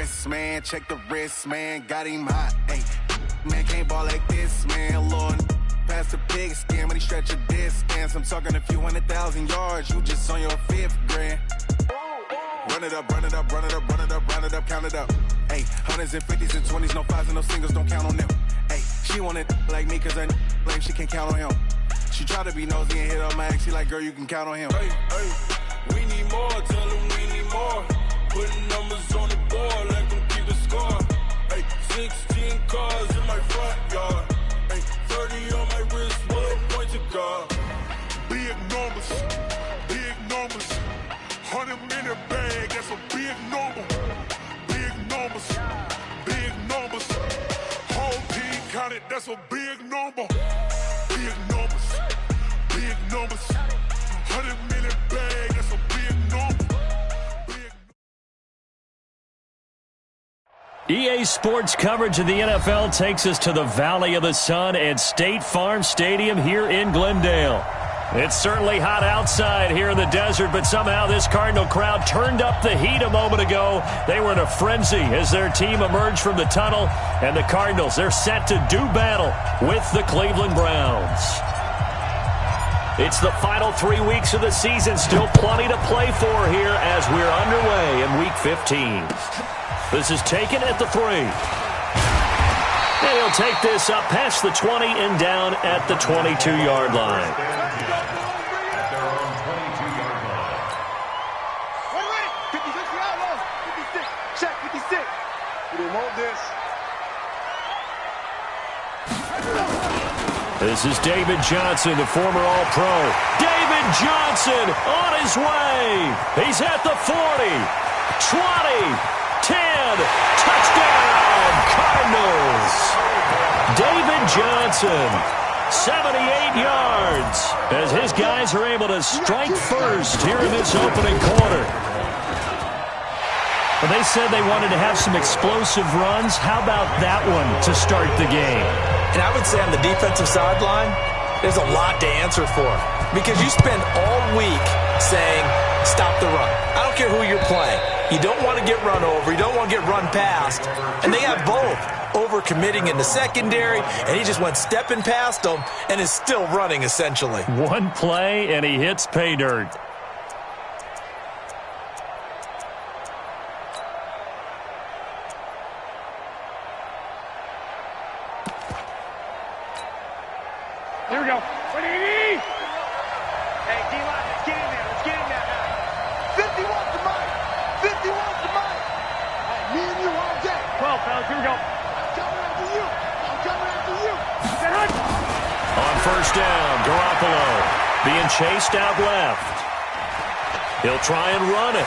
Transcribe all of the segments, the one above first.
yes, man. Check the wrist, man. Got him hot. Hey, man, can't ball like this, man. Lord, past the pig skin, but he stretch a distance. I'm talking a few 100,000 yards. You just on your 5th grand. Run it up, run it up, run it up, run it up, run it up, count it up. Hey, hundreds and 50s and 20s, no 5s and no singles, don't count on them. Hey, she want it like me, cause I blame she can't count on him. She try to be nosy and hit on my ex, she like, girl, you can count on him. Hey, hey, we need more, tell them we need more. Putting numbers on the board, let them keep the score. Hey, 16 cars in my front yard. Hey, 30 on my wrist, one point to guard. Big numbers, big numbers. 100 minute bag, that's a big number. Big numbers, big numbers. Whole team counted, that's a big number. Big numbers, big numbers. 100 minute bag, that's a big number. EA Sports coverage of the NFL takes us to the Valley of the Sun at State Farm Stadium here in Glendale. It's certainly hot outside here in the desert, but somehow this Cardinal crowd turned up the heat a moment ago. They were in a frenzy as their team emerged from the tunnel, and the Cardinals, they're set to do battle with the Cleveland Browns. It's the final 3 weeks of the season, still plenty to play for here as we're underway in Week 15. This is taken at the 3. And he'll take this up past the 20 and down at the 22-yard line. This is David Johnson, the former All-Pro. David Johnson on his way. He's at the 40, 20, 10. Touchdown, Cardinals. David Johnson, 78 yards, as his guys are able to strike first here in this opening quarter. Well, they said they wanted to have some explosive runs. How about that one to start the game? And I would say on the defensive sideline, there's a lot to answer for. Because you spend all week saying, stop the run. I don't care who you're playing. You don't want to get run over. You don't want to get run past. And they have both. Over-committing in the secondary, and he just went stepping past them and is still running, essentially. One play, and he hits pay dirt. Here we go. What do you need? Hey, D-line, let's get in there. Let's get in there now. 50 wants the mic. 50 wants the mic. All right, me and you all day. 12, fellas, here we go. I'm coming after you. I'm coming after you. On first down, Garoppolo being chased out left. He'll try and run it.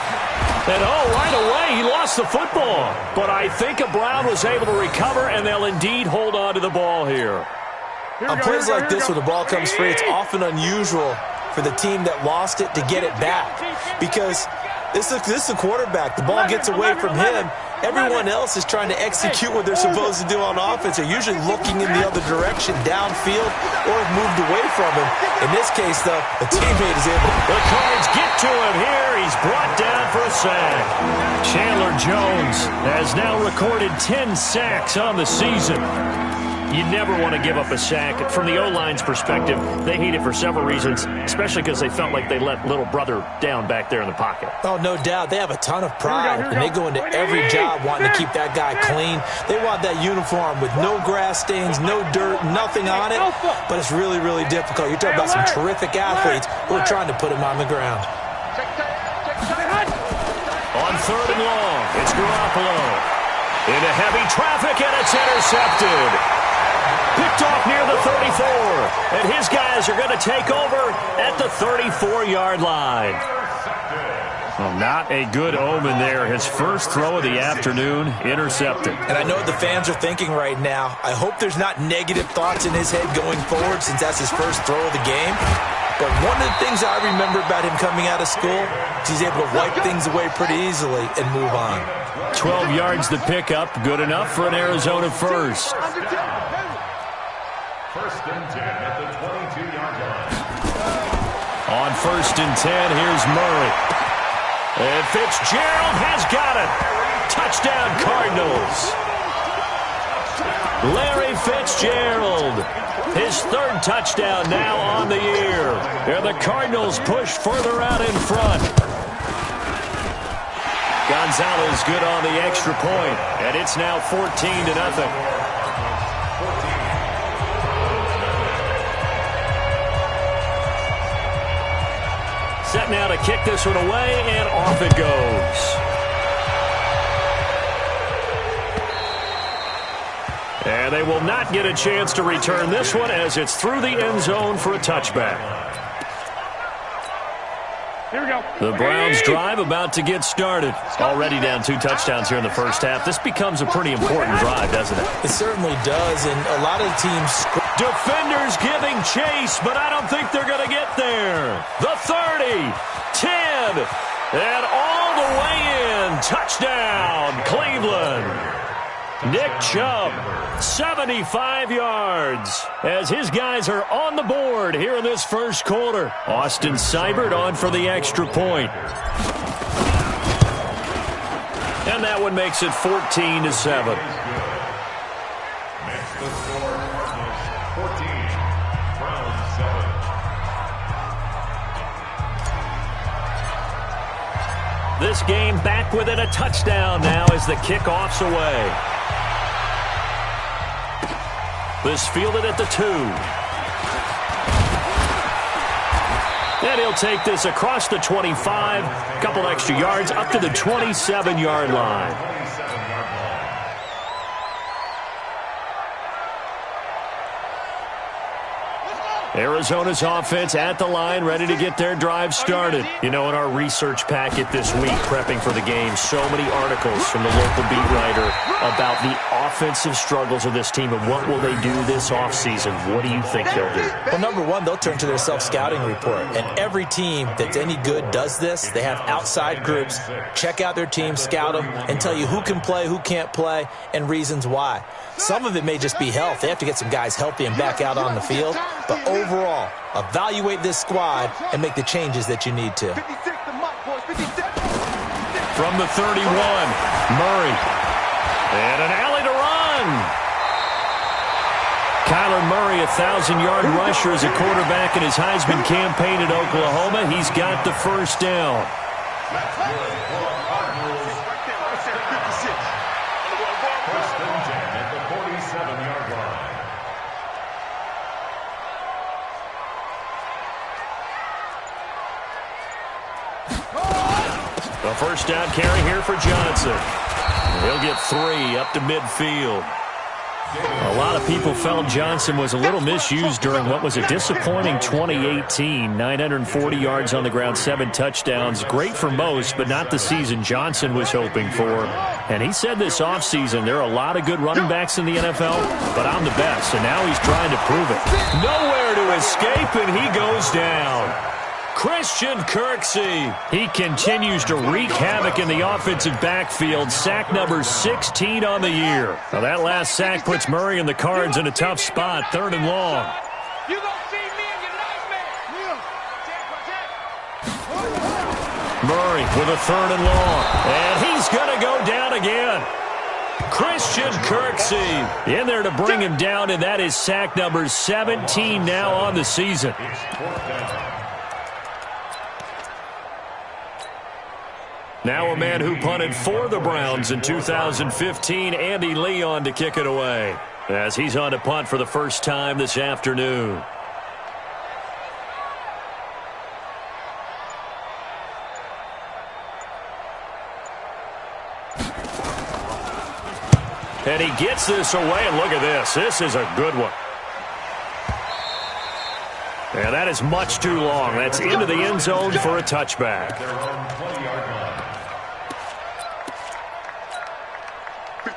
And, right away, he lost the football. But I think Brown was able to recover, and they'll indeed hold on to the ball here. On plays like this where the ball comes free, it's often unusual for the team that lost it to get it back. Because this is the quarterback. The ball gets away from him. Everyone else is trying to execute what they're supposed to do on offense. They're usually looking in the other direction, downfield, or have moved away from him. In this case, though, a teammate is able to. The Cards get to him here. He's brought down for a sack. Chandler Jones has now recorded 10 sacks on the season. You never want to give up a sack. From the O-line's perspective, they hate it for several reasons, especially because they felt like they let little brother down back there in the pocket. Oh, no doubt. They have a ton of pride, and they go into every job wanting to keep that guy clean. They want that uniform with no grass stains, no dirt, nothing on it, but it's really, really difficult. You're talking about some terrific athletes who are trying to put him on the ground. On third and long, it's Garoppolo. Into heavy traffic, and it's intercepted. Picked off near the 34, and his guys are going to take over at the 34-yard line. Well, not a good omen there. His first throw of the afternoon, intercepted. And I know what the fans are thinking right now. I hope there's not negative thoughts in his head going forward since that's his first throw of the game. But one of the things I remember about him coming out of school is he's able to wipe things away pretty easily and move on. 12 yards to pick up, good enough for an Arizona first. First and 10 at the 22-yard line. On first and 10, here's Murray. And Fitzgerald has got it. Touchdown, Cardinals. Larry Fitzgerald, his third touchdown now on the year. And the Cardinals push further out in front. Gonzalez good on the extra point, and it's now 14-0. Set now to kick this one away, and off it goes. And they will not get a chance to return this one as it's through the end zone for a touchback. Here we go. The Browns drive about to get started. Already down 2 touchdowns here in the first half. This becomes a pretty important drive, doesn't it? It certainly does, and a lot of teams... Defenders giving chase, but I don't think they're going to get there. The 30, 10, and all the way in. Touchdown, Cleveland. Nick Chubb, 75 yards, as his guys are on the board here in this first quarter. Austin Seibert on for the extra point. And that one makes it 14-7. Makes the score Cardinals 14, Browns 7. This game back within a touchdown now as the kickoff's away. This fielded at the 2. And he'll take this across the 25. Couple extra yards up to the 27-yard line. Arizona's offense at the line, ready to get their drive started. You know, in our research packet this week, prepping for the game, so many articles from the local beat writer about the offensive struggles of this team and what will they do this offseason. What do you think they'll do? Well, number one, they'll turn to their self-scouting report. And every team that's any good does this. They have outside groups. Check out their team, scout them, and tell you who can play, who can't play, and reasons why. Some of it may just be health. They have to get some guys healthy and back out on the field. But overall, evaluate this squad and make the changes that you need to. From the 31, Murray. And an alley to run. Kyler Murray, 1,000-yard rusher as a quarterback in his Heisman campaign at Oklahoma. He's got the first down. A first down carry here for Johnson. He'll get 3 up to midfield. A lot of people felt Johnson was a little misused during what was a disappointing 2018. 940 yards on the ground, 7 touchdowns. Great for most, but not the season Johnson was hoping for. And he said this offseason, there are a lot of good running backs in the NFL, but I'm the best. And now he's trying to prove it. Nowhere to escape, and he goes down. Christian Kirksey. He continues to wreak havoc in the offensive backfield. Sack number 16 on the year. Now that last sack puts Murray and the Cards in a tough spot, 3rd and long. You gonna see me in your nightmare. Murray with a 3rd and long. And he's going to go down again. Christian Kirksey in there to bring him down, and that is sack number 17 now on the season. Now a man who punted for the Browns in 2015, Andy Leon, to kick it away, as he's on to punt for the first time this afternoon. And he gets this away, and look at this. This is a good one. And that is much too long. That's into the end zone for a touchback.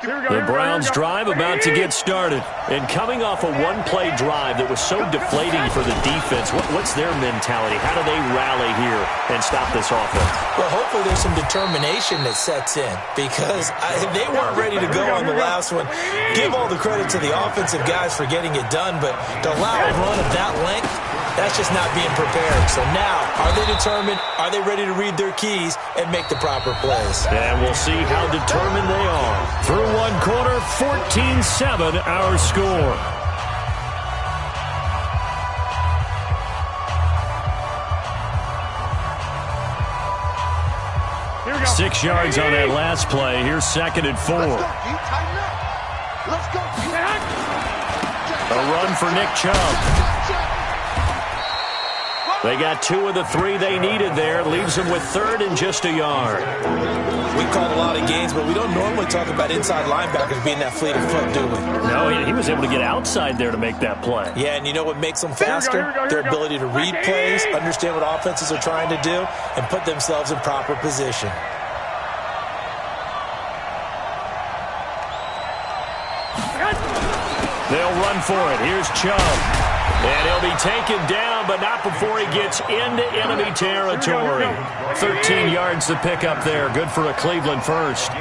The Browns drive about to get started. And coming off a one-play drive that was so deflating for the defense, what's their mentality? How do they rally here and stop this offense? Well, hopefully there's some determination that sets in, because they weren't ready to go on the last one. Give all the credit to the offensive guys for getting it done, but to allow a run of that length, That's just not being prepared. So now, are they determined? Are they ready to read their keys and make the proper plays? And we'll see how determined they are. Through one quarter, 14-7 our score. Here we go. 6 yards on that last play. Here's 2nd and 4. Let's go, G. Tighten up. Let's go, G. A run for Nick Chubb. They got 2 of the 3 they needed there. Leaves them with 3rd and just a yard. We called a lot of games, but we don't normally talk about inside linebackers being that fleet of foot, do we? No, he was able to get outside there to make that play. Yeah, and you know what makes them faster? Their ability to read plays, understand what offenses are trying to do, and put themselves in proper position. They'll run for it. Here's Chubb. And he'll be taken down, but not before he gets into enemy territory. 13 yards to pick up there. Good for a Cleveland first.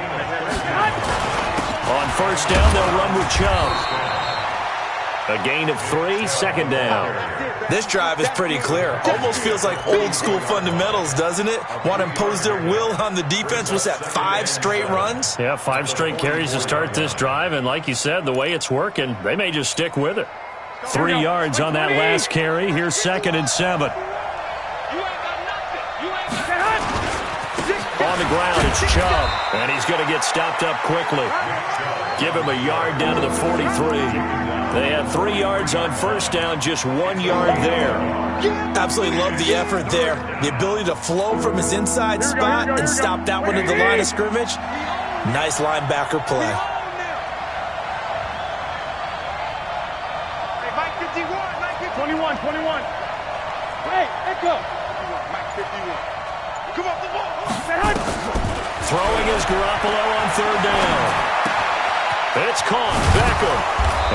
On first down, they'll run with Chubb. A gain of 3, 2nd down. This drive is pretty clear. Almost feels like old school fundamentals, doesn't it? Want to impose their will on the defense. What's that, 5 straight runs? Yeah, 5 straight carries to start this drive. And like you said, the way it's working, they may just stick with it. 3 yards on that last carry. Here's 2nd and 7. On the ground, it's Chubb. And he's going to get stopped up quickly. Give him a yard down to the 43. They had 3 yards on first down, just 1 yard there. Absolutely love the effort there. The ability to flow from his inside spot and stop that one at the line of scrimmage. Nice linebacker play. 21. Hey, Echo. Mike 51. Come off the ball. Throwing is Garoppolo on 3rd down. It's caught. Beckham.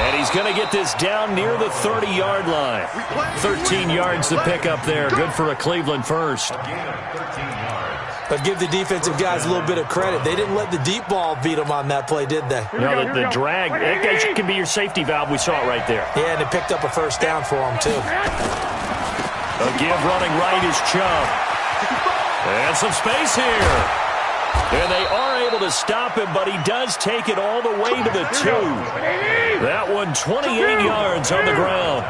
And he's going to get this down near the 30-yard line. 13 yards to pick up there. Good for a Cleveland first. But give the defensive guys a little bit of credit. They didn't let the deep ball beat them on that play, did they? No, the drag, it can be your safety valve. We saw it right there. Yeah, and they picked up a first down for them, too. A give running right is Chubb. And some space here. And they are able to stop him, but he does take it all the way to the 2. That one, 28 yards on the ground.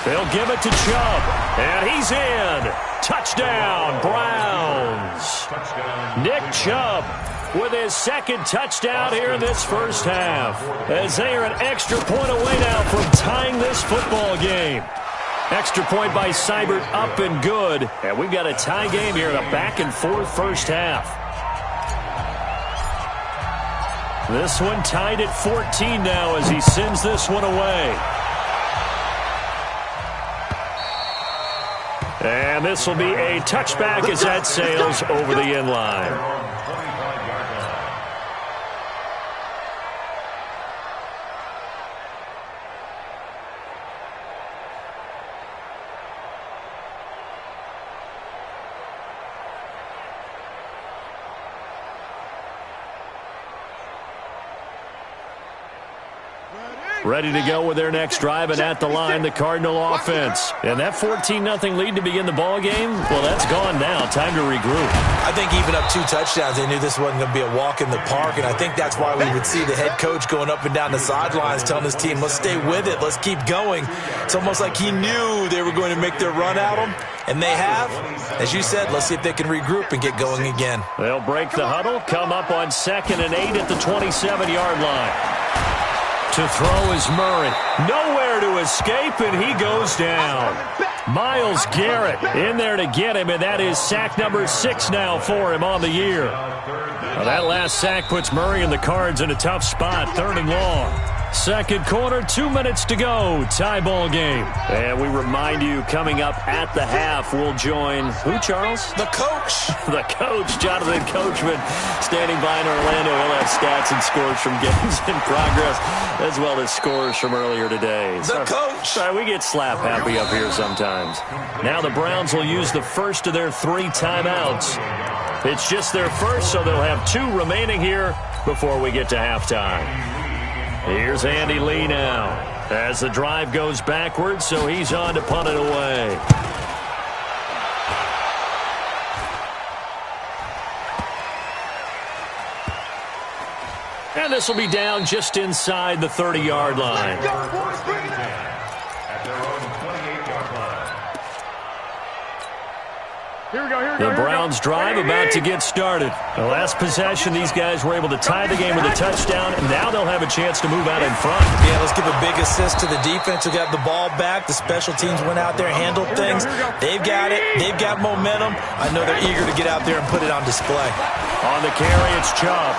They'll give it to Chubb, and he's in. Touchdown, Browns. Nick Chubb with his 2nd touchdown here in this first half, as they are an extra point away now from tying this football game. Extra point by Seibert, up and good. And we've got a tie game here in a back-and-forth first half. This one tied at 14 now as he sends this one away. And this will be a touchback as that sails over the end line. Ready to go with their next drive, and at the line, the Cardinal offense. And that 14-0 lead to begin the ball game, well, that's gone now. Time to regroup. I think even up 2 touchdowns, they knew this wasn't going to be a walk in the park, and I think that's why we would see the head coach going up and down the sidelines telling his team, let's stay with it, let's keep going. It's almost like he knew they were going to make their run at him, and they have. As you said, let's see if they can regroup and get going again. They'll break the huddle, come up on 2nd and 8 at the 27-yard line. To throw is Murray. Nowhere to escape, and he goes down. Myles Garrett in there to get him, and that is sack number 6 now for him on the year. Well, that last sack puts Murray and the Cards in a tough spot, 3rd and long. Second quarter, 2 minutes to go. Tie ball game. And we remind you, coming up at the half, we'll join who, Charles? The coach. The coach, Jonathan Coachman, standing by in Orlando. He'll have stats and scores from games in progress, as well as scores from earlier today. The coach. Sorry, we get slap happy up here sometimes. Now the Browns will use the first of their 3 timeouts. It's just their first, so they'll have 2 remaining here before we get to halftime. Here's Andy Lee now. As the drive goes backwards, so he's on to punt it away. And this will be down just inside the 30-yard line. At their own 28-yard line. Here we go, here we go. The Browns drive about to get started. The last possession, these guys were able to tie the game with a touchdown, and now they'll have a chance to move out in front. Yeah, let's give a big assist to the defense who got the ball back. The special teams went out there, handled things. They've got it. They've got momentum. I know they're eager to get out there and put it on display. On the carry, it's Chubb.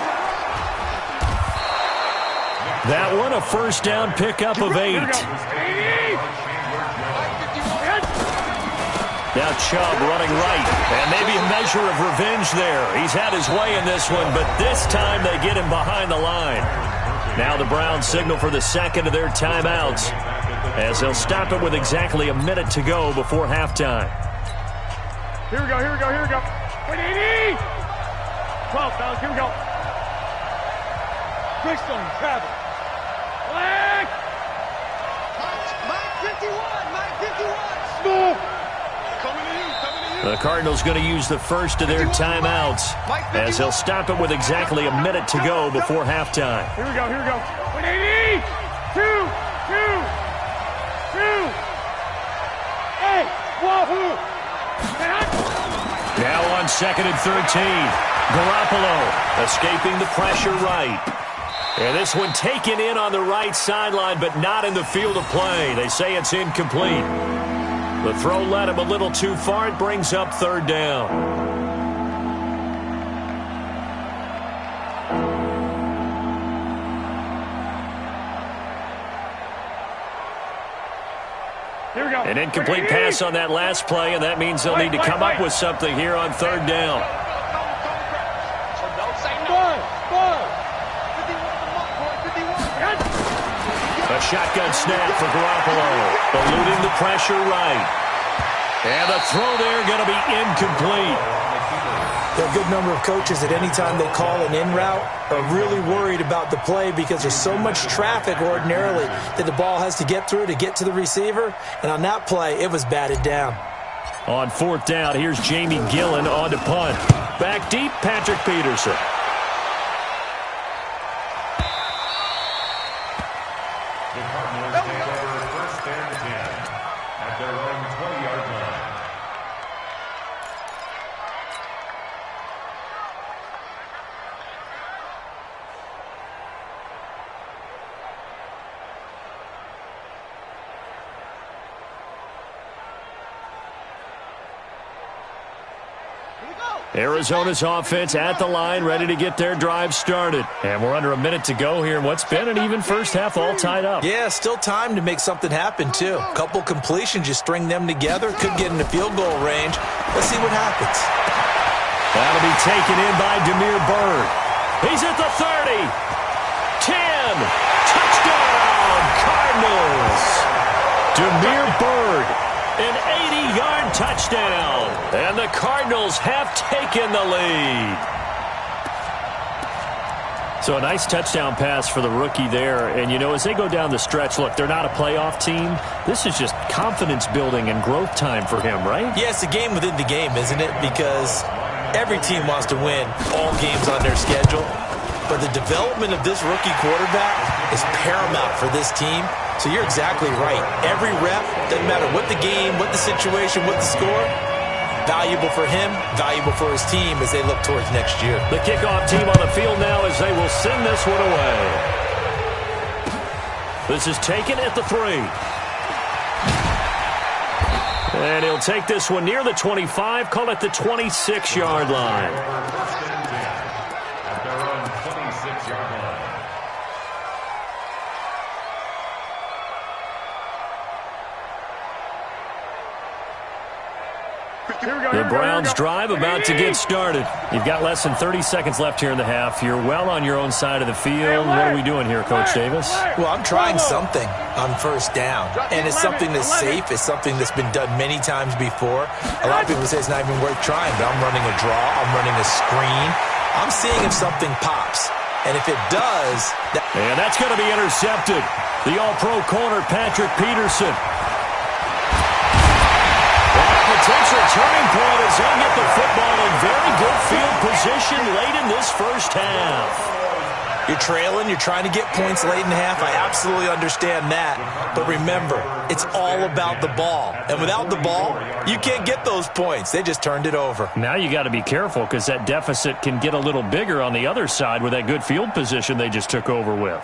That one, a first down pickup of 8. Now Chubb running right, and maybe a measure of revenge there. He's had his way in this one, but this time they get him behind the line. Now the Browns signal for the second of their timeouts, as they'll stop it with exactly a minute to go before halftime. Here we go, here we go, here we go. 12, fellas, here we go. Bristol, travel. Flag! Mike 51, Mike 51. Smooth. The Cardinals going to use the first of their timeouts, as they'll stop it with exactly a minute to go before halftime. Here we go, here we go. 180, 2, 8, wahoo! Now on 2nd and 13, Garoppolo escaping the pressure right. And this one taken in on the right sideline, but not in the field of play. They say it's incomplete. The throw led him a little too far. It brings up 3rd down. Here we go. An incomplete pass on that last play, and that means they'll need to come up with something here on 3rd down. A shotgun snap for Garoppolo, eluding the pressure right. And the throw there going to be incomplete. There are a good number of coaches at any time they call an in route are really worried about the play because there's so much traffic ordinarily that the ball has to get through to get to the receiver. And on that play, it was batted down. On 4th down, here's Jamie Gillen on to punt. Back deep, Patrick Peterson. The Cardinals take over 1st and 10 at their own 20-yard line. Arizona's offense at the line, ready to get their drive started. And we're under a minute to go here in what's been an even first half, all tied up. Yeah, still time to make something happen, too. A couple completions, you string them together, could get into field goal range. Let's see what happens. That'll be taken in by Demir Bird. He's at the 30. 10. Touchdown, Cardinals. Demir Bird, an 80-yard touchdown. And the Cardinals have taken the lead. So a nice touchdown pass for the rookie there. And, you know, as they go down the stretch, look, they're not a playoff team. This is just confidence building and growth time for him, right? Yeah, it's a game within the game, isn't it? Because every team wants to win all games on their schedule. But the development of this rookie quarterback is paramount for this team. So you're exactly right. Every rep, doesn't matter what the game, what the situation, what the score, valuable for him, valuable for his team as they look towards next year. The kickoff team on the field now as they will send this one away. This is taken at the 3. And he'll take this one near the 25, call it the 26-yard line. 1st and 10 at their own 26-yard line. The Browns drive about to get started. You've got less than 30 seconds left here in the half. You're well on your own side of the field. What are we doing here, Coach Davis? Well, I'm trying something on 1st down. And it's something that's safe. It's something that's been done many times before. A lot of people say it's not even worth trying, but I'm running a draw. I'm running a screen. I'm seeing if something pops. And if it does... And that's going to be intercepted. The All-Pro corner, Patrick Peterson. Potential turning point as they get the football in very good field position late in this first half. You're trailing, you're trying to get points late in half. I absolutely understand that. But remember, it's all about the ball. And without the ball, you can't get those points. They just turned it over. Now you got to be careful because that deficit can get a little bigger on the other side with that good field position they just took over with.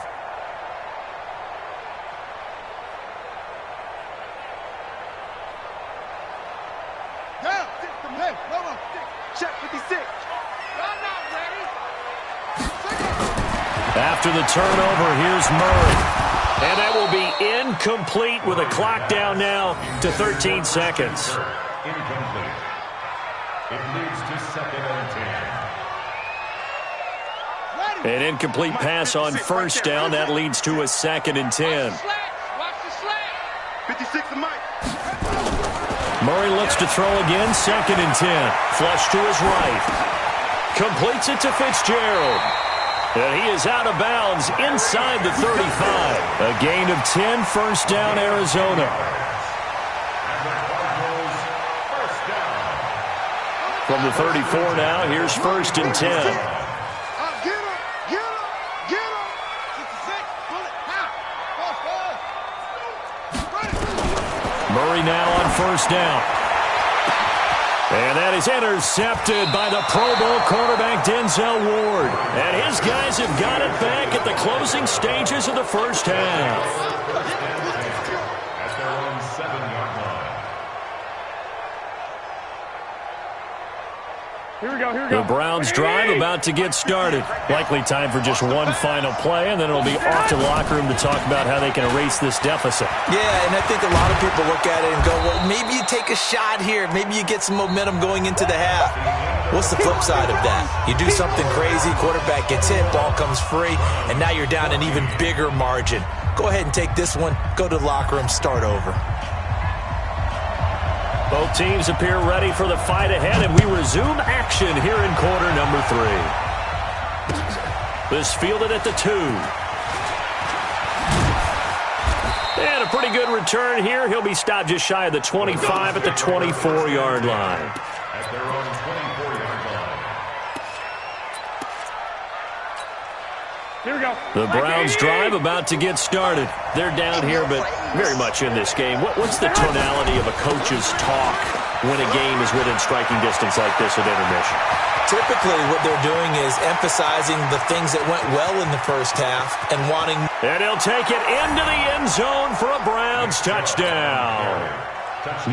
After the turnover, here's Murray. And that will be incomplete with a clock down now to 13 seconds. Incomplete. It leads to 2nd and 10. An incomplete pass on first down. That leads to a 2nd and 10. 56 to Mike. Murray looks to throw again. 2nd and 10. Flush to his right. Completes it to Fitzgerald. And he is out of bounds inside the 35. A gain of 10, first down, Arizona. From the 34 now, here's 1st and 10. Get him, get him, get him. 66, bullet, Murray now on first down. And that is intercepted by the Pro Bowl quarterback Denzel Ward. And his guys have got it back at the closing stages of the first half. At their own 7-yard line. Here we go, here we go. The Browns drive about to get started. Likely time for just one final play, and then it'll be off to the locker room to talk about how they can erase this deficit. Yeah, and I think a lot of people look at it and go, well, maybe you take a shot here. Maybe you get some momentum going into the half. What's the flip side of that? You do something crazy, quarterback gets hit, ball comes free, and now you're down an even bigger margin. Go ahead and take this one, go to the locker room, start over. Both teams appear ready for the fight ahead, and we resume action here in quarter number 3. This fielded at the 2. And a pretty good return here. He'll be stopped just shy of the 25 at the 24-yard line. At their own 24-yard line. Here we go. The Browns drive about to get started. They're down here, but very much in this game. What's the tonality of a coach's talk when a game is within striking distance like this at intermission? Typically, what they're doing is emphasizing the things that went well in the first half and wanting... And he'll take it into the end zone for a Browns touchdown.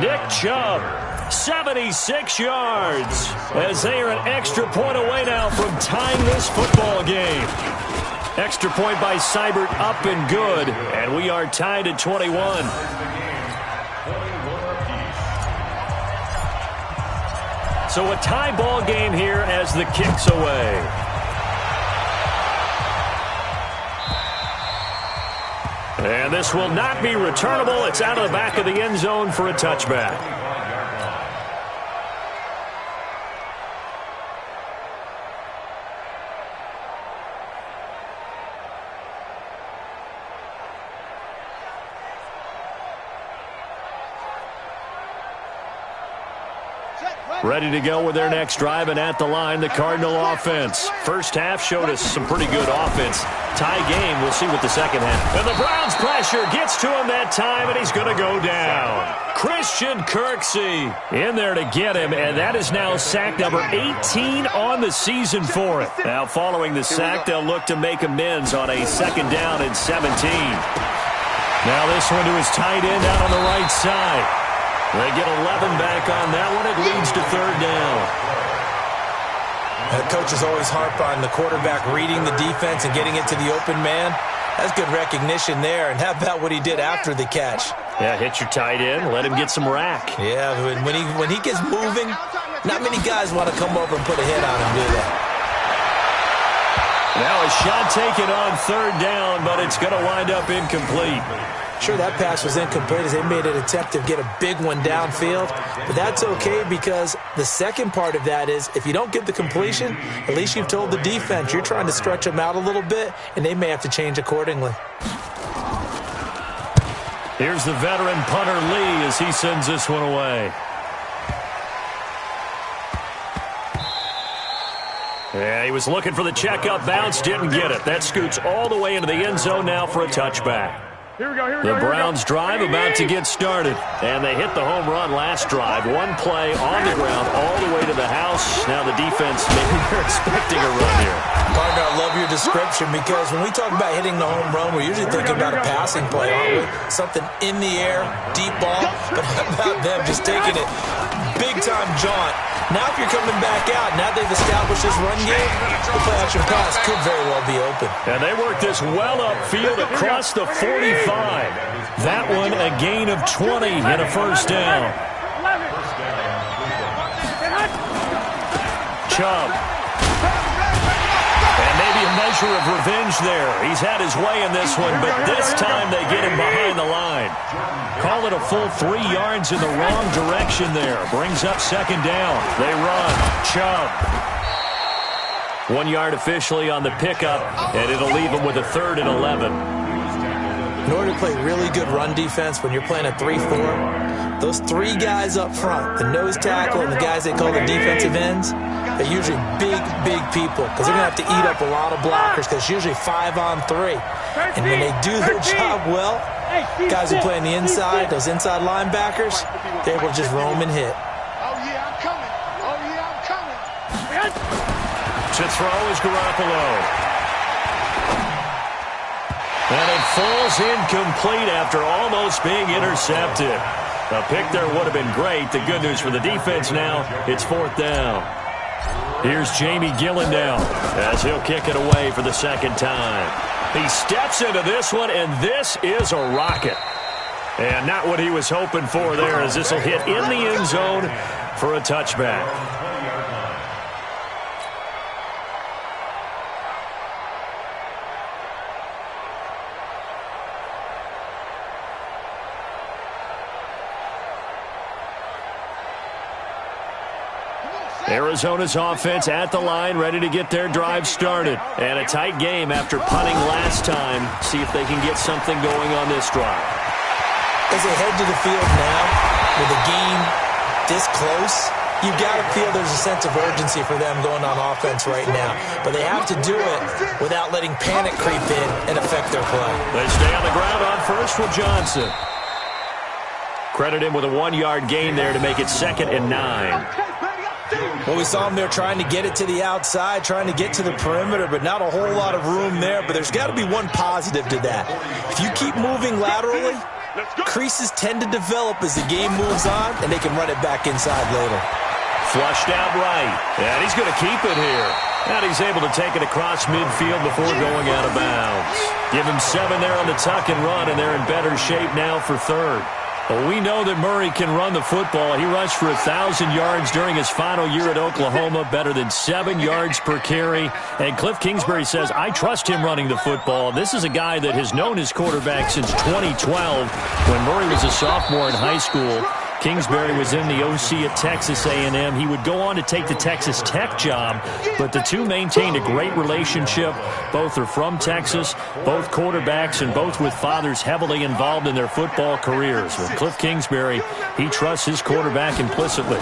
Nick Chubb, 76 yards, as they are an extra point away now from tying this football game. Extra point by Seibert up and good, and we are tied at 21. So a tie ball game here as the kick's away. And this will not be returnable. It's out of the back of the end zone for a touchback. Ready to go with their next drive, and at the line, the Cardinal offense. First half showed us some pretty good offense. Tie game, we'll see what the second half. And the Browns pressure gets to him that time, and he's going to go down. Christian Kirksey in there to get him, and that is now sack number 18 on the season for it. Now following the sack, they'll look to make amends on a 2nd down and 17. Now this one to his tight end out on the right side. They get 11 back on that one. It leads to 3rd down. Coaches always harp on the quarterback reading the defense and getting it to the open man. That's good recognition there. And how about what he did after the catch? Yeah, hit your tight end. Let him get some rack. Yeah, when he gets moving, not many guys want to come over and put a hit on him, do they? Now a shot taken on third down, but it's going to wind up incomplete. Sure, that pass was incomplete as they made an attempt to get a big one downfield. But that's okay because the second part of that is if you don't get the completion, at least you've told the defense you're trying to stretch them out a little bit, and they may have to change accordingly. Here's the veteran punter Lee as he sends this one away. Yeah, he was looking for the checkup bounce, didn't get it. That scoots all the way into the end zone now for a touchback. The Browns drive about to get started, and they hit the home run last drive. One play on the ground all the way to the house. Now the defense, maybe they're expecting a run here. Partner, I love your description because when we talk about hitting the home run, we're usually thinking about a passing play, aren't we? Something in the air, deep ball, but how about them just taking it big-time jaunt. Now if you're coming back out, now they've established this run game, the play-action pass could very well be open. And they work this well upfield across the 45. That one a gain of 20 and a first down. Chubb. And maybe a measure of revenge there. He's had his way in this one, but this time they get him behind the line. Call it a full 3 yards in the wrong direction there. Brings up second down. They run. Chubb. 1 yard officially on the pickup, and it'll leave them with a 3rd and 11. In order to play really good run defense when you're playing a 3-4, those 3 guys up front, the nose tackle and the guys they call the defensive ends, they're usually big, big people because they're going to have to eat up a lot of blockers because it's usually 5 on 3. And when they do their job well, guys who play on the inside, those inside linebackers, they're able to just roam and hit. Oh, yeah, I'm coming. Oh, yeah, I'm coming. To throw is Garoppolo. And it falls incomplete after almost being intercepted. A pick there would have been great. The good news for the defense now, it's 4th down. Here's Jamie Gillen now as he'll kick it away for the second time. He steps into this one, and this is a rocket. And not what he was hoping for there as this will hit in the end zone for a touchback. Arizona's offense at the line, ready to get their drive started. And a tight game after punting last time. See if they can get something going on this drive. As they head to the field now, with the game this close, you've got to feel there's a sense of urgency for them going on offense right now. But they have to do it without letting panic creep in and affect their play. They stay on the ground on first with Johnson. Credit him with a 1 yard gain there to make it 2nd and 9. Well, we saw him there trying to get it to the outside, trying to get to the perimeter, but not a whole lot of room there. But there's got to be one positive to that. If you keep moving laterally, creases tend to develop as the game moves on, and they can run it back inside later. Flushed out right, and he's going to keep it here. And he's able to take it across midfield before going out of bounds. Give him 7 there on the tuck and run, and they're in better shape now for 3rd. Well, we know that Murray can run the football. He rushed for 1,000 yards during his final year at Oklahoma, better than 7 yards per carry. And Cliff Kingsbury says, I trust him running the football. This is a guy that has known his quarterback since 2012 when Murray was a sophomore in high school. Kingsbury was in the OC at Texas A&M. He would go on to take the Texas Tech job, but the two maintained a great relationship. Both are from Texas, both quarterbacks, and both with fathers heavily involved in their football careers. With Cliff Kingsbury, he trusts his quarterback implicitly.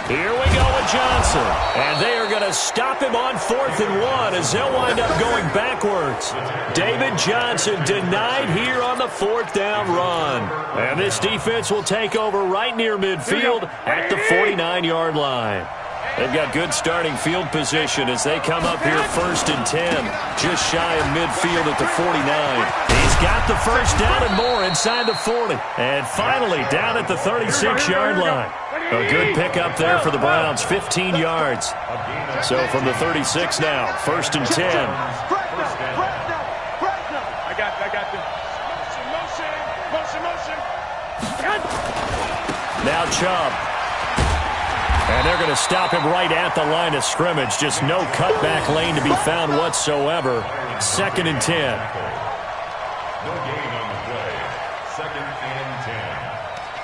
Here we go with Johnson, and they are going to stop him on 4th and 1 as they'll wind up going backwards. David Johnson denied here on the 4th down run. And this defense will take over right near midfield at the 49-yard line. They've got good starting field position as they come up here 1st and 10, just shy of midfield at the 49. He's got the first down and more inside the 40. And finally down at the 36-yard line. A good pickup there for the Browns, 15 yards. So from the 36 now, 1st and 10. I got this. Motion. Now Chubb. And they're going to stop him right at the line of scrimmage. Just no cutback lane to be found whatsoever. 2nd and 10. No gain on the play. 2nd and 10.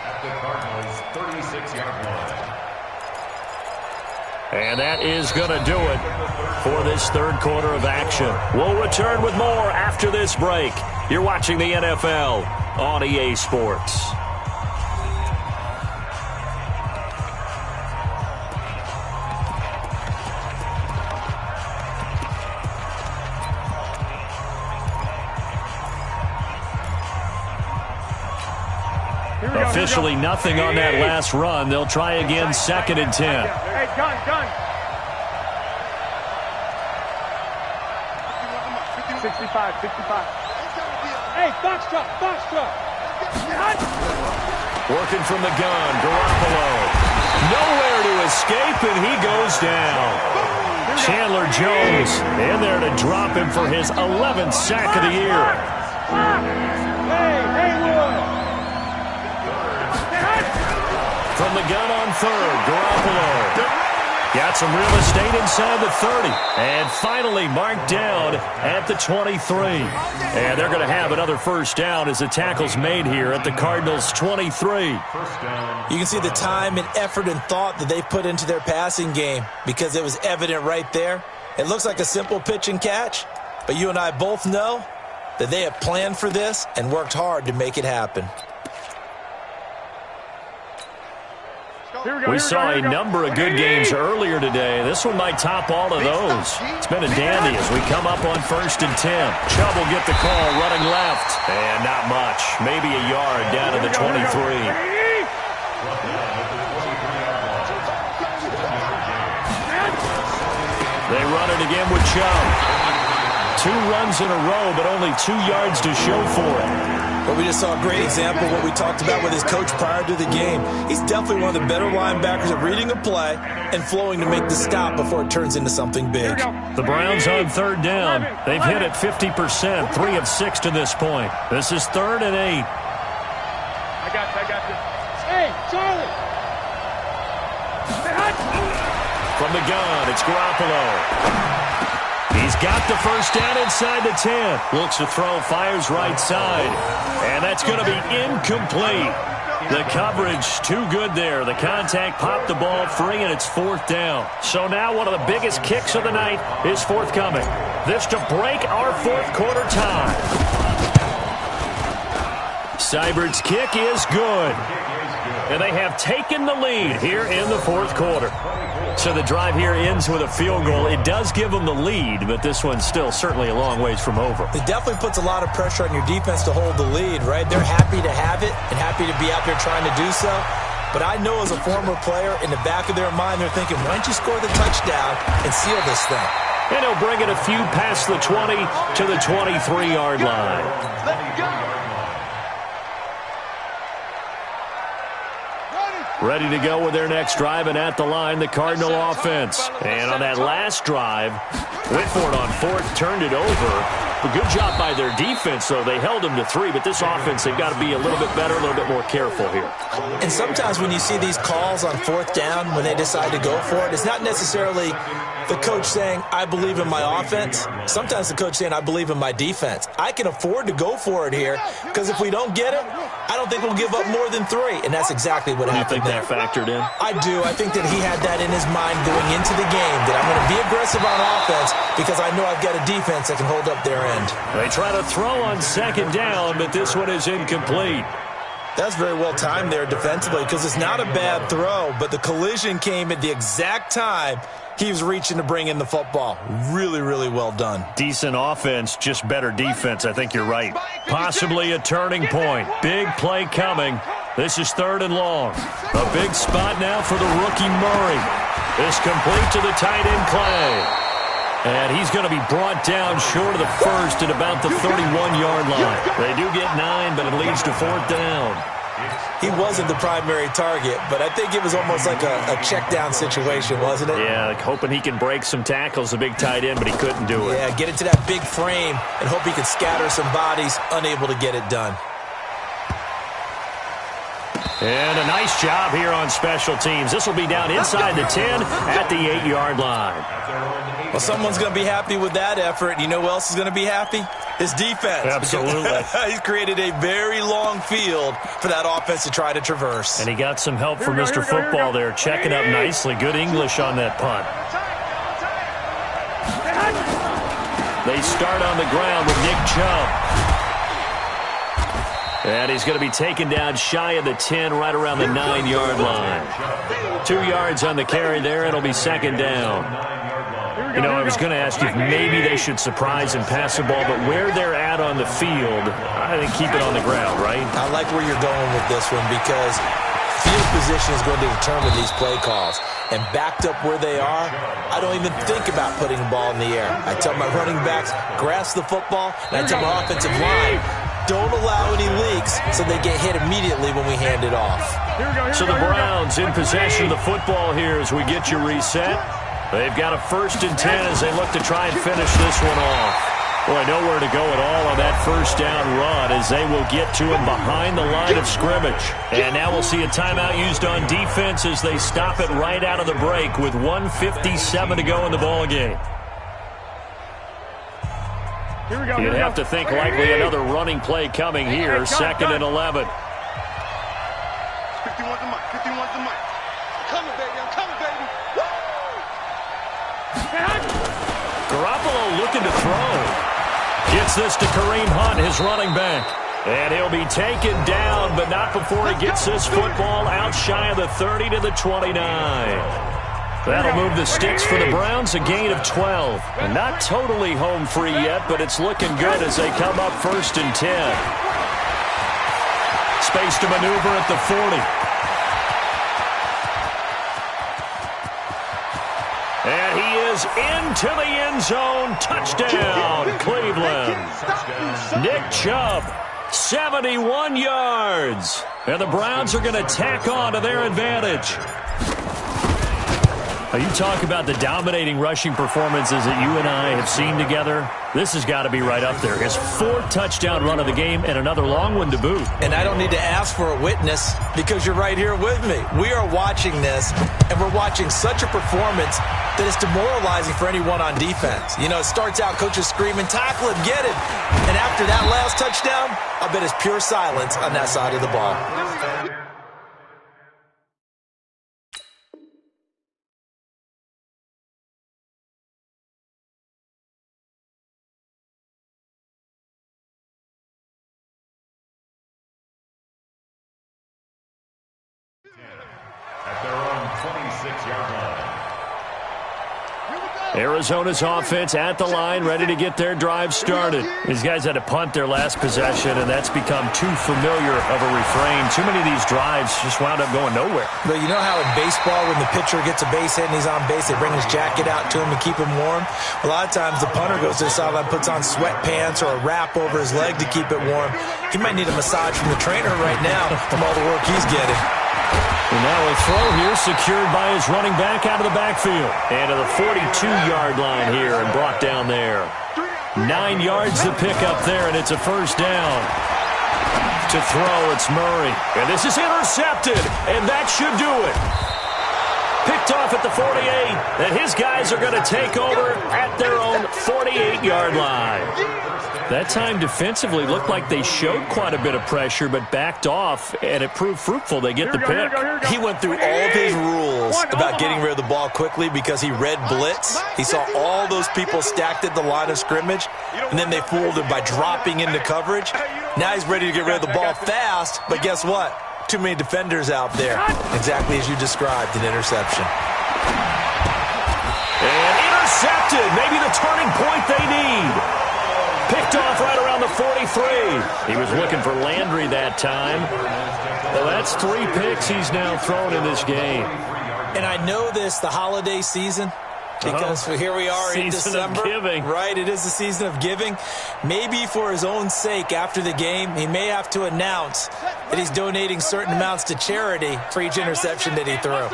At the Cardinals' 36-yard line. And that is going to do it for this third quarter of action. We'll return with more after this break. You're watching the NFL on EA Sports. Officially nothing on that last run. They'll try again, 2nd and 10. Hey, gun. 65. Hey, box truck. Working from the gun, Garoppolo. Nowhere to escape, and he goes down. Chandler Jones in there to drop him for his 11th sack of the year. From the gun on 3rd, Garoppolo. Got some real estate inside the 30. And finally marked down at the 23. And they're going to have another first down as the tackle's made here at the Cardinals' 23. You can see the time and effort and thought that they put into their passing game because it was evident right there. It looks like a simple pitch and catch, but you and I both know that they have planned for this and worked hard to make it happen. We saw a number of good games earlier today. This one might top all of those. It's been a dandy as we come up on 1st and 10. Chubb will get the call running left. And not much. Maybe a yard down to the 23. They run it again with Chubb. 2 runs in a row, but only 2 yards to show for it. But we just saw a great example of what we talked about with his coach prior to the game. He's definitely one of the better linebackers at reading a play and flowing to make the stop before it turns into something big. The Browns on 3rd down. They've hit it 50%, 3 of 6 to this point. This is 3rd and 8. I got you. Hey, Charlie! From the gun, it's Garoppolo. He's got the first down inside the 10. Looks to throw, fires right side. And that's going to be incomplete. The coverage too good there. The contact popped the ball free, and it's 4th down. So now one of the biggest kicks of the night is forthcoming. This to break our 4th quarter tie. Seibert's kick is good. And they have taken the lead here in the 4th quarter. So the drive here ends with a field goal. It does give them the lead, but this one's still certainly a long ways from over. It definitely puts a lot of pressure on your defense to hold the lead, right? They're happy to have it and happy to be out there trying to do so. But I know as a former player, in the back of their mind, they're thinking, why don't you score the touchdown and seal this thing? And he'll bring it a few past the 20 to the 23-yard line. Let's go! Ready to go with their next drive, and at the line, the Cardinal offense. And on that last drive, Whitford on 4th turned it over. A good job by their defense, though. They held them to 3, but this offense, they've got to be a little bit better, a little bit more careful here. And sometimes when you see these calls on 4th down, when they decide to go for it, it's not necessarily the coach saying, I believe in my offense. Sometimes the coach saying, I believe in my defense. I can afford to go for it here, because if we don't get it, I don't think we'll give up more than 3. And that's exactly what happened there. You think that factored in? I do. I think that he had that in his mind going into the game, that I'm going to be aggressive on offense because I know I've got a defense that can hold up their end. They try to throw on 2nd down, but this one is incomplete. That's very well timed there defensively because it's not a bad throw, but the collision came at the exact time he was reaching to bring in the football. Really, really well done. Decent offense, just better defense. I think you're right. Possibly a turning point. Big play coming. This is 3rd and long. A big spot now for the rookie Murray. This complete to the tight end Clay. And he's going to be brought down short of the first at about the 31-yard line. They do get 9, but it leads to 4th down. He wasn't the primary target, but I think it was almost like a check down situation, wasn't it? Yeah, like hoping he can break some tackles, the big tight end, but he couldn't do it. Yeah, get into that big frame and hope he could scatter some bodies, unable to get it done. And a nice job here on special teams. This will be down inside the 10 at the 8-yard line. Well, someone's going to be happy with that effort. You know who else is going to be happy? His defense. Absolutely. He's created a very long field for that offense to try to traverse. And he got some help from Mr. Football there, checking up nicely. Good English on that punt. They start on the ground with Nick Chubb. And he's going to be taken down shy of the 10, right around the 9-yard line. 2 yards on the carry there. It'll be second down. You know, I was going to ask you if maybe they should surprise and pass the ball, but where they're at on the field, I think keep it on the ground, right? I like where you're going with this one because field position is going to determine these play calls. And backed up where they are, I don't even think about putting the ball in the air. I tell my running backs, grasp the football, and I tell my offensive line, don't allow any leaks so they get hit immediately when we hand it off. So the Browns in possession of the football here as we get you reset. They've got a 1st and 10 as they look to try and finish this one off. Boy, nowhere to go at all on that first down run as they will get to him behind the line of scrimmage. And now we'll see a timeout used on defense as they stop it right out of the break with 1:57 to go in the ballgame. You'd have to think likely another running play coming here. 2nd and 11. 51's the mic. 51's the mic. Coming, baby. I'm coming, baby. Garoppolo looking to throw. Gets this to Kareem Hunt, his running back. And he'll be taken down, but not before he gets this football out shy of the 30 to the 29. That'll move the sticks for the Browns, a gain of 12. And not totally home free yet, but it's looking good as they come up 1st and 10. Space to maneuver at the 40. And he is into the end zone. Touchdown, Cleveland. Nick Chubb, 71 yards. And the Browns are going to tack on to their advantage. Now, you talk about the dominating rushing performances that you and I have seen together. This has got to be right up there. His 4th touchdown run of the game and another long one to boot. And I don't need to ask for a witness because you're right here with me. We are watching this, and we're watching such a performance that is demoralizing for anyone on defense. You know, it starts out coaches screaming, tackle him, get him. And after that last touchdown, I bet it's pure silence on that side of the ball. At their own 26-yard line. Arizona's offense at the line, ready to get their drive started. These guys had to punt their last possession, and that's become too familiar of a refrain. Too many of these drives just wound up going nowhere. But you know how in baseball, when the pitcher gets a base hit and he's on base, they bring his jacket out to him to keep him warm? A lot of times the punter goes to the sideline, puts on sweatpants or a wrap over his leg to keep it warm. He might need a massage from the trainer right now from all the work he's getting. And now a throw here secured by his running back out of the backfield. And to the 42-yard line here and brought down there. 9 yards to pick up there, and it's a 1st down. To throw, it's Murray. And this is intercepted, and that should do it. Picked off at the 48, and his guys are going to take over at their own 48-yard line. That time defensively looked like they showed quite a bit of pressure, but backed off, and it proved fruitful. They get the pick. He went through all of his rules about getting rid of the ball quickly because he read blitz. He saw all those people stacked at the line of scrimmage, and then they fooled him by dropping into coverage. Now he's ready to get rid of the ball fast, but guess what? Too many defenders out there. Exactly as you described, an interception. And intercepted. Maybe the turning point they need. Picked off right around the 43. He was looking for Landry that time. Well, that's 3 picks he's now thrown in this game. And I know this, the holiday season, because here we are in December. Season of giving. Right, it is the season of giving. Maybe for his own sake after the game, he may have to announce that he's donating certain amounts to charity for each interception that he threw.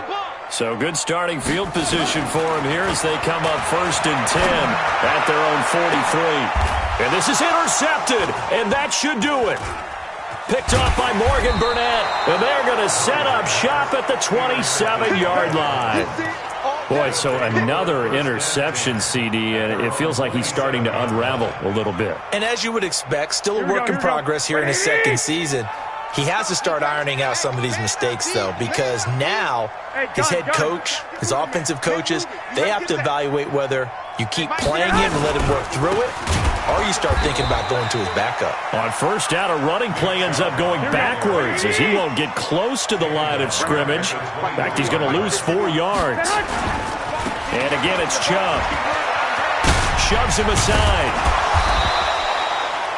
So good starting field position for him here as they come up 1st and 10 at their own 43. And this is intercepted, and that should do it. Picked off by Morgan Burnett. And they're going to set up shop at the 27-yard line. Boy, so another interception, CD, and it feels like he's starting to unravel a little bit. And as you would expect, still a work in progress here in his second season. He has to start ironing out some of these mistakes, though, because now his head coach, his offensive coaches, they have to evaluate whether you keep playing him and let him work through it, or you start thinking about going to his backup. On first down, a running play ends up going backwards as he won't get close to the line of scrimmage. In fact, he's going to lose 4 yards. And again, it's Chubb. Shoves him aside.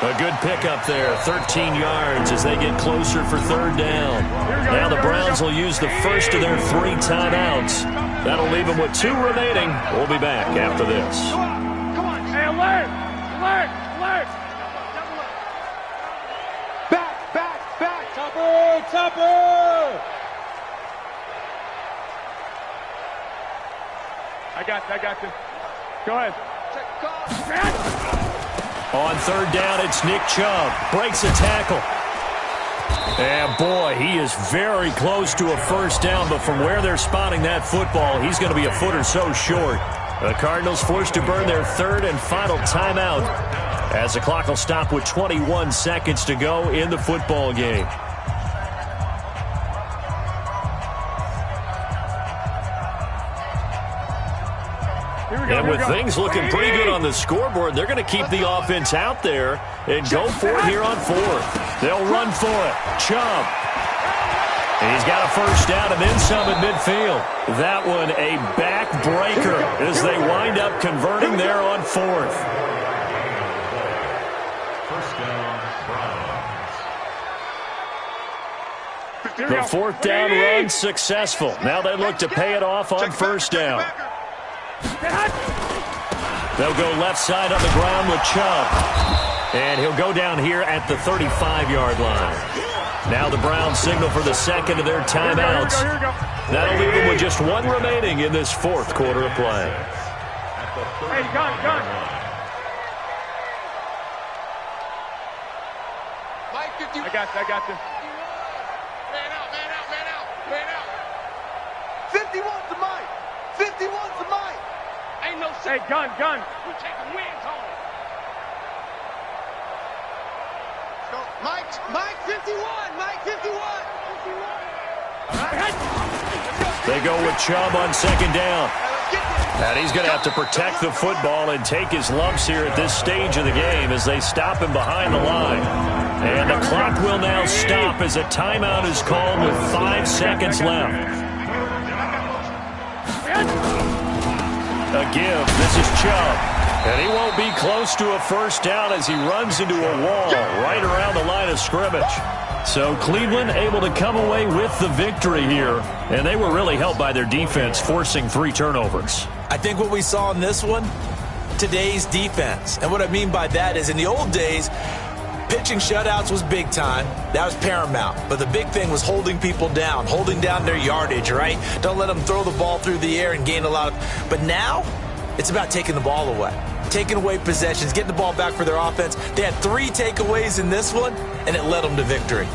A good pickup there, 13 yards as they get closer for third down. Now the Browns will use the first of their 3 timeouts. That'll leave them with 2 remaining. We'll be back after this. Come on, hey, alert! Alert! Back! Tupper! I got you. Go ahead. On third down, it's Nick Chubb. Breaks a tackle. And boy, he is very close to a first down, but from where they're spotting that football, he's going to be a foot or so short. The Cardinals forced to burn their third and final timeout as the clock will stop with 21 seconds to go in the football game. And with things looking pretty good on the scoreboard, they're going to keep the offense out there and go for it here on fourth. They'll run for it. Chubb. And he's got a first down and then some at midfield. That one a backbreaker as they wind up converting there on fourth. First down, Browns. The fourth down run successful. Now they look to pay it off on first down. They'll go left side on the ground with Chubb. And he'll go down here at the 35-yard line. Now the Browns signal for the second of their timeouts. That'll leave them with just 1 remaining in this fourth quarter of play. Hey, gun. I got you. Man out. 51's the mic. 51's the mic. Ain't no shit. Hey, gun. We're taking wins home. Mike 51. They go with Chubb on second down. And he's going to have to protect the football and take his lumps here at this stage of the game as they stop him behind the line. And the clock will now stop as a timeout is called with 5 seconds left. A give. This is Chubb. And he won't be close to a first down as he runs into a wall right around the line of scrimmage. So Cleveland able to come away with the victory here. And they were really helped by their defense, forcing 3 turnovers. I think what we saw in this one, today's defense. And what I mean by that is in the old days, pitching shutouts was big time. That was paramount. But the big thing was holding people down, holding down their yardage, right? Don't let them throw the ball through the air and gain a lot of... But now, it's about taking the ball away. Taking away possessions, getting the ball back for their offense. They had 3 takeaways in this one, and it led them to victory.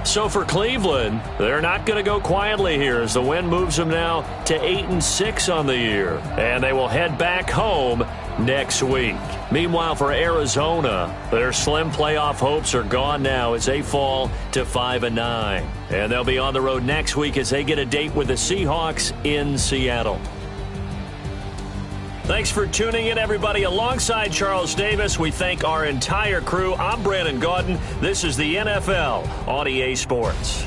So for Cleveland, they're not going to go quietly here as the win moves them now to 8-6 on the year. And they will head back home next week. Meanwhile, for Arizona, their slim playoff hopes are gone now as they fall to 5-9. And they'll be on the road next week as they get a date with the Seahawks in Seattle. Thanks for tuning in, everybody. Alongside Charles Davis, we thank our entire crew. I'm Brandon Gaudin. This is the NFL on EA Sports.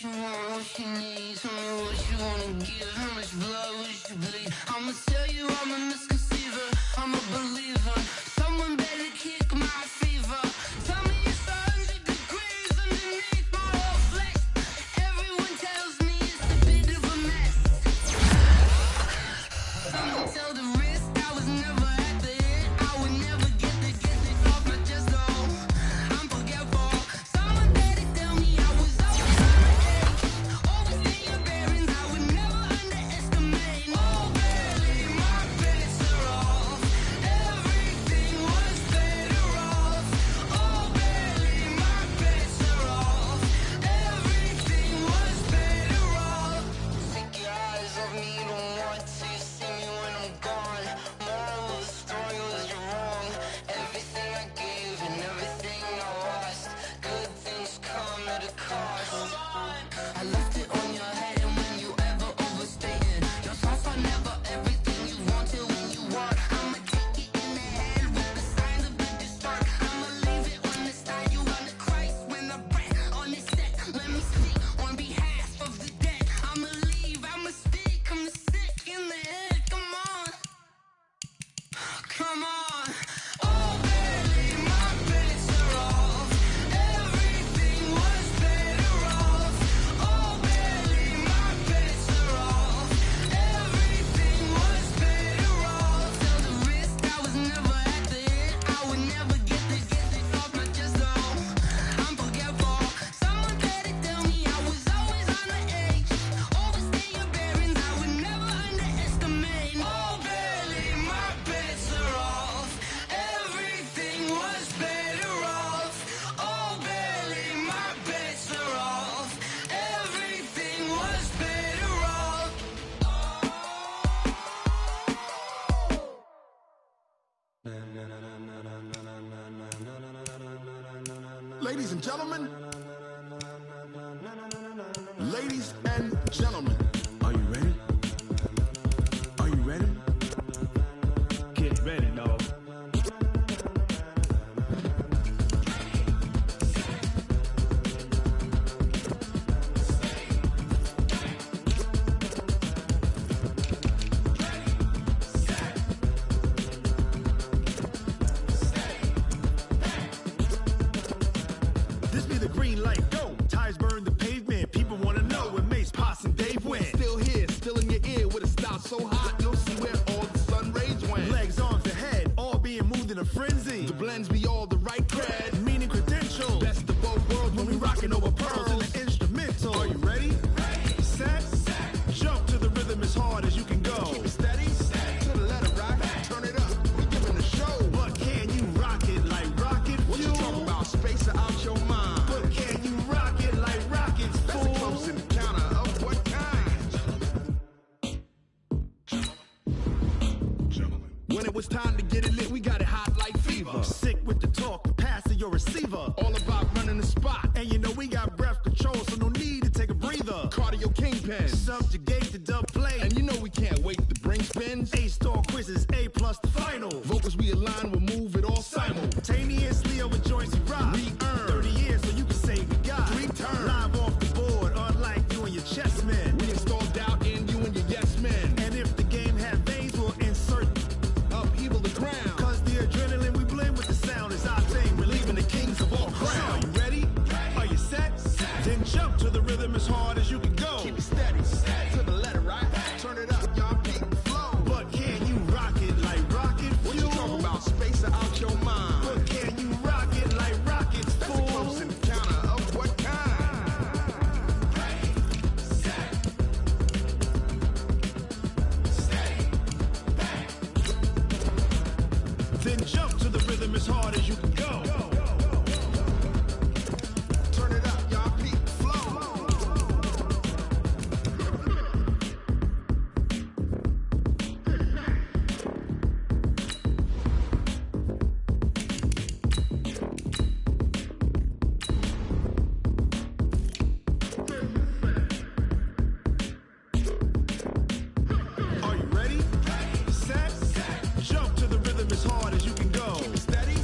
What you need, tell me what you wanna give, how much blood would you bleed? I'ma tell you I'm a misconceiver, I'm a believer. Someone better kick my fever. Ladies and gentlemen. Ladies and gentlemen. Are you ready? Are you ready? Get ready, dog. This be the green light, go. Tires burn the pavement. People wanna know when Mace, Potts, and Dave went. Still here, still in your ear with a style so hot, you'll see where all the sun rays went. Legs, arms, the head, all being moved in a frenzy. The blends be all the right cred, meaning credentials. Best of both worlds when we rockin' over pearls in the instrumental. Are you ready? Set, jump to the rhythm as hard as you can go. Keep it steady, to the letter right, turn it up. We giving a show. But can you rock it like rocket fuel? What you talking about? Space out your mind. But can you rock it like rockets, fool? That's a close encounter of what kind? Gentlemen. When it was time to get it lit, we got it hot like fever. Sick with the talk, pass to your receiver. All about running the spot. And you know we got breath control, so no need to take a breather. Cardio kingpin, subjugate the dub play. And you know we can't wait to bring spins. A-star quizzes, A+ the final. Vocals we align, we'll move it all simultaneously over joints we rock. We earn 30 years so you can say we got 3 turns. Live off the board, unlike you and your chess men. We install doubt in you and your yes men. And if the game had veins, we'll insert upheaval the ground. Cause the adrenaline we blend with the sound is our thing. We're leaving the kings of all crown. Are you ready? Are you set? Then jump to the rhythm as hard as you can go. Keep it steady, to the letter right. Turn it up, y'all beat the flow. But can you rock it like rocket fuel? What you talking about? Space out your mind. But can you rock it like rockets, fool? That's a close encounter of what kind? Then jump to the rhythm as hard as you can go. Turn it up, y'all beat the flow. Are you ready? Set, jump to the rhythm as hard as you can go. Keep it steady,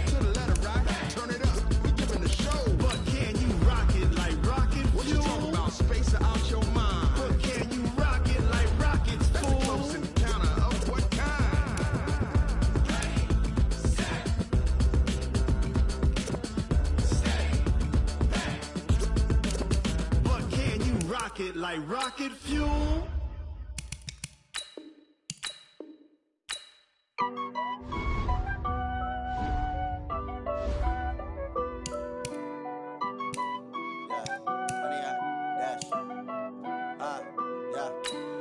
to the letter right. Turn it up, we giving the show. But can you rock it like rocket fuel? What you talking about? Space out your mind. But can you rock it like rockets, fool? That's a close encounter of what kind? But can you rock it like rocket fuel?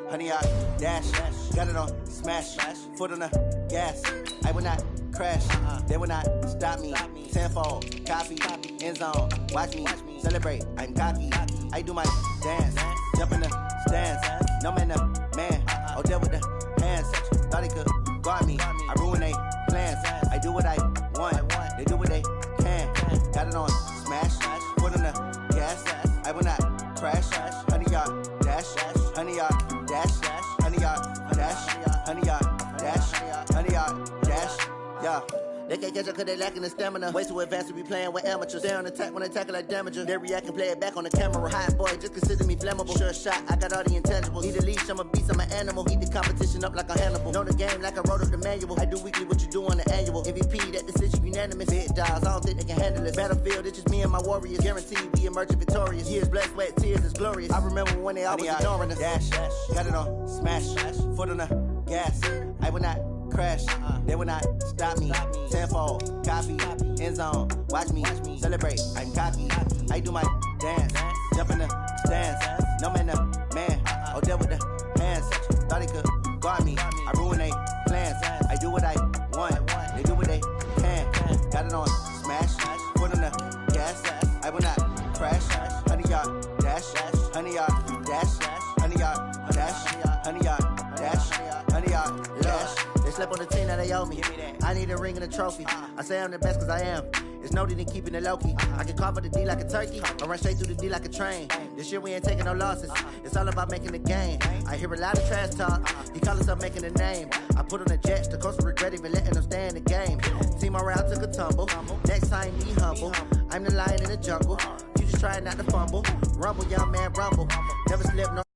Honey, I dash, got it on smash, foot on the gas. I will not crash, they will not stop me. Tenfold, copy, end zone, watch me celebrate. I'm cocky, I do my dance, jump in the stands. No man, man, oh there with the hands. Thought he could guard me, I ruin they plans. I do what I want, they do what they can. Got it on smash, foot on the gas. I will not crash, honey, y'all dash, honey, y'all dash, honey, y'all dash, honey, y'all dash, honey, y'all dash, yeah. They can't catch up cause they lacking the stamina. Way too advanced to be playing with amateurs. Stay on attack when they tackle like damager. They react and play it back on the camera. Hot boy, just consider me flammable. Sure shot, I got all the intangibles. Need a leash, I'm a beast, I'm an animal. Eat the competition up like a Hannibal. Know the game like I wrote up the manual. I do weekly what you do on the annual. MVP, that decision unanimous. Big dials, I don't think they can handle it. Battlefield, it's just me and my warriors. Guaranteed we emerge victorious. Years, blood, sweat, tears, it's glorious. I remember when they always ignoring us. Dash, got it on smash, foot on the gas. I will not crash, they will not stop me. Tenfold, copy, end zone, watch me celebrate. I'm cocky, I do my dance, jump in the stands. No man, man, oh there with the hands. Thought he could guard me, I ruin they plans. I do what I want, they do what they can. Got it on smash, foot on the gas. I will not crash, honey, y'all dash, honey, y'all dash, honey, y'all dash, honey, y'all dash, honey, y'all dash. They slept on the team that they owe me. I need a ring and a trophy. I say I'm the best cause I am. It's no need in keeping it low-key. I can carve up the D like a turkey, or run straight through the D like a train. This year we ain't taking no losses. It's all about making the game. I hear a lot of trash talk. He call himself making a name. I put on the Jets, the coast regret even letting them stay in the game. Team morale took a tumble. Next time be humble. I'm the lion in the jungle. You just trying not to fumble. Rumble, young man, rumble. Never slip no.